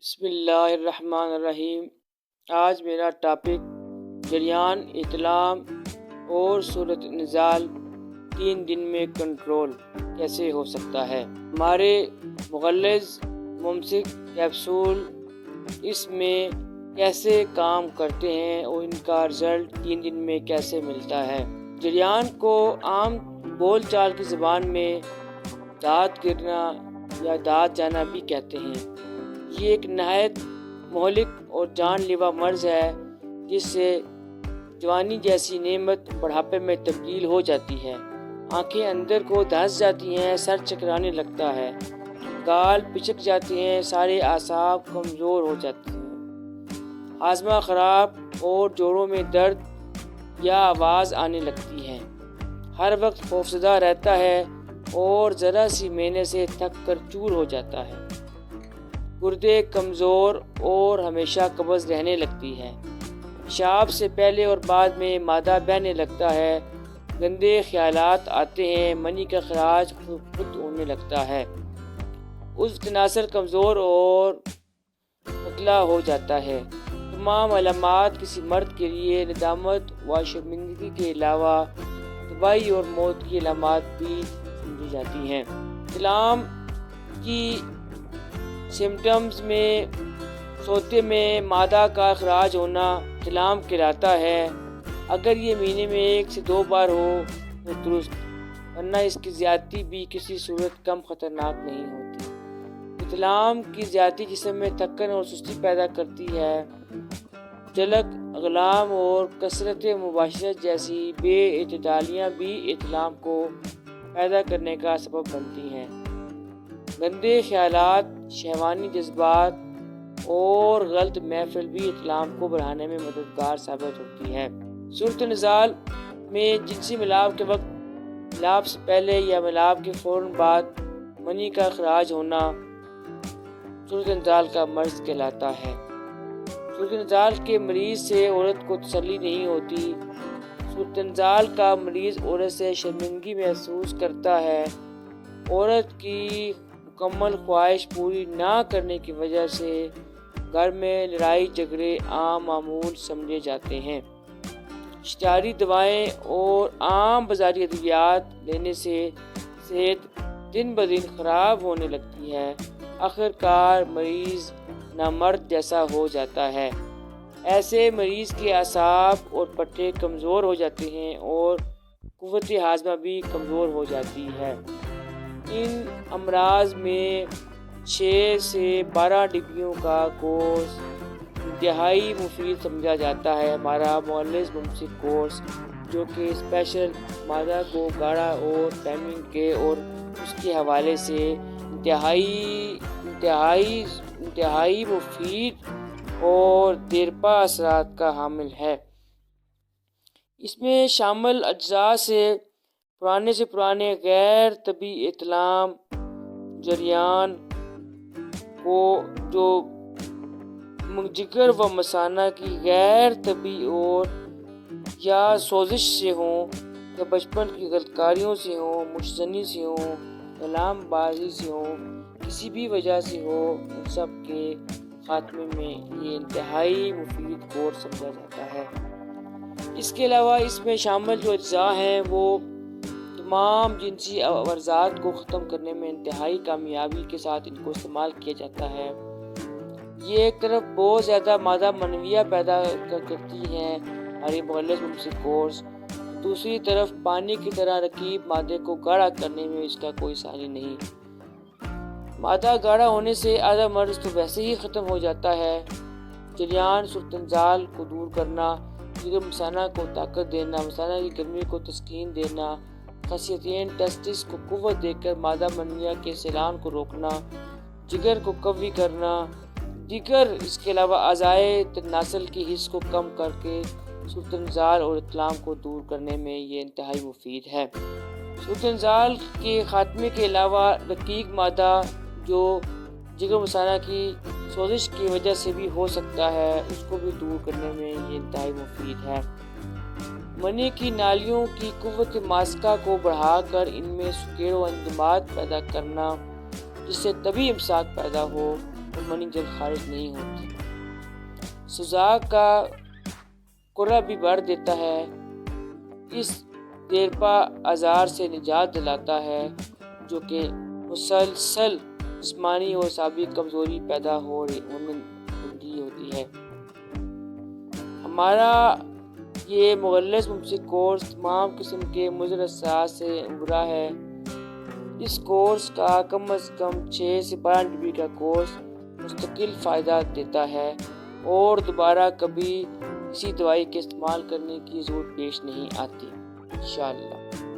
بسم اللہ الرحمن الرحیم۔ آج میرا ٹاپک جریان، اطلام اور صورت نزال 3 دن میں کنٹرول کیسے ہو سکتا ہے۔ ہمارے مغلظ ممسک کیپسول اس میں کیسے کام کرتے ہیں اور ان کا رزلٹ 3 دن میں کیسے ملتا ہے۔ جریان کو عام بول چال کی زبان میں دانت گرنا یا دانت جانا بھی کہتے ہیں۔ یہ ایک نہایت مہلک اور جان لیوا مرض ہے جس سے جوانی جیسی نعمت بڑھاپے میں تبدیل ہو جاتی ہے۔ آنکھیں اندر کو دھنس جاتی ہیں، سر چکرانے لگتا ہے، گال پچک جاتے ہیں، سارے اعصاب کمزور ہو جاتے ہیں، ہاضمہ خراب اور جوڑوں میں درد یا آواز آنے لگتی ہے، ہر وقت خوفزدہ رہتا ہے اور ذرا سی محنت سے تھک کر چور ہو جاتا ہے، گردے کمزور اور ہمیشہ قبض رہنے لگتی ہے، پیشاب سے پہلے اور بعد میں معدہ بہنے لگتا ہے، گندے خیالات آتے ہیں، منی کا خراج خود ہونے لگتا ہے، عضو تناسل کمزور اور پتلا ہو جاتا ہے۔ تمام علامات کسی مرد کے لیے ندامت و شرمندگی کے علاوہ تباہی اور موت کی علامات بھی سمجھی جاتی ہیں۔ اطلام کی سمپٹمز میں سوتے میں معدہ کا اخراج ہونا اطلام کہلاتا ہے۔ اگر یہ مہینے میں 1 سے 2 بار ہو تو درست، ورنہ اس کی زیادتی بھی کسی صورت کم خطرناک نہیں ہوتی۔ اطلام کی زیادتی جسم میں تھکن اور سستی پیدا کرتی ہے۔ جلک، اغلام اور کثرت مباشرت جیسی بے اعتدالیاں بھی اطلام کو پیدا کرنے کا سبب بنتی ہیں۔ گندے خیالات، شہوانی جذبات اور غلط محفل بھی اطلام کو بڑھانے میں مددگار ثابت ہوتی ہے۔ صورت نزال میں جنسی ملاپ کے وقت، ملاپ سے پہلے یا ملاپ کے فوراً بعد منی کا اخراج ہونا صورت نزال کا مرض کہلاتا ہے۔ صورت نزال کے مریض سے عورت کو تسلی نہیں ہوتی۔ صورت نزال کا مریض عورت سے شرمندگی محسوس کرتا ہے۔ عورت کی مکمل خواہش پوری نہ کرنے کی وجہ سے گھر میں لڑائی جھگڑے عام معمول سمجھے جاتے ہیں۔ اشتہاری دوائیں اور عام بازاری ادویات لینے سے صحت دن بدن خراب ہونے لگتی ہے۔ آخرکار مریض نامرد جیسا ہو جاتا ہے۔ ایسے مریض کے اعصاب اور پٹھے کمزور ہو جاتے ہیں اور قوت ہاضمہ بھی کمزور ہو جاتی ہے۔ ان امراض میں 6 سے 12 ڈبیوں کا کورس انتہائی مفید سمجھا جاتا ہے۔ ہمارا مغلظ ممسک کورس، جو کہ اسپیشل معدہ کو گاڑھا اور ٹائمنگ کے اور اس کے حوالے سے انتہائی مفید اور دیرپا اثرات کا حامل ہے۔ اس میں شامل اجزاء سے پرانے غیر طبی اطلام، جریان کو جو جگر و مثانہ کی غیر طبی اور یا سوزش سے ہوں یا بچپن کی غلط کاریوں سے ہوں، مشتزنی سے ہوں، کلام بازی سے ہوں، کسی بھی وجہ سے ہو، ان سب کے خاتمے میں یہ انتہائی مفید کورس سمجھا جاتا ہے۔ اس کے علاوہ اس میں شامل جو اجزاء ہیں وہ تمام جنسی عرضات کو ختم کرنے میں انتہائی کامیابی کے ساتھ ان کو استعمال کیا جاتا ہے۔ یہ ایک طرف بہت زیادہ مادہ منویہ پیدا کرتی ہیں ہماری مغلظ ممسک کورس، دوسری طرف پانی کی طرح رقیب مادے کو گاڑھا کرنے میں اس کا کوئی ثانی نہیں۔ مادہ گاڑھا ہونے سے آدھا مرض تو ویسے ہی ختم ہو جاتا ہے۔ جریان، صورت نزال کو دور کرنا، جگر مثانہ کو طاقت دینا، مثانہ کی گرمی کو تسکین دینا، خصیتین ٹیسٹس کو قوت دے کر مادہ منویہ کے سیلان کو روکنا، جگر کو قوی کرنا، دیگر اس کے علاوہ اعضائے تناسل کی حس کو کم کر کے صورت نزال اور اطلام کو دور کرنے میں یہ انتہائی مفید ہے۔ صورت نزال کے خاتمے کے علاوہ رقیق مادہ جو جگر مثانہ کی سوزش کی وجہ سے بھی ہو سکتا ہے، اس کو بھی دور کرنے میں یہ انتہائی مفید ہے۔ منی کی نالیوں کی قوت ماسکہ کو بڑھا کر ان میں سکیڑ و انضماد پیدا کرنا، جس سے طبی امساک پیدا ہو، اور منی جلد خارج نہیں ہوتی۔ سوزاک کا قرہ بھی بڑھ دیتا ہے، اس دیرپا آزار سے نجات دلاتا ہے جو کہ مسلسل جسمانی اور اعصابی کمزوری پیدا ہونے لگی ہوتی ہے۔ ہمارا یہ مغلظ ممسک کورس تمام قسم کے مضر اثرات سے عبرا ہے۔ اس کورس کا کم از کم 6 سے 12 GB کا کورس مستقل فائدہ دیتا ہے اور دوبارہ کبھی کسی دوائی کے استعمال کرنے کی ضرورت پیش نہیں آتی انشاءاللہ۔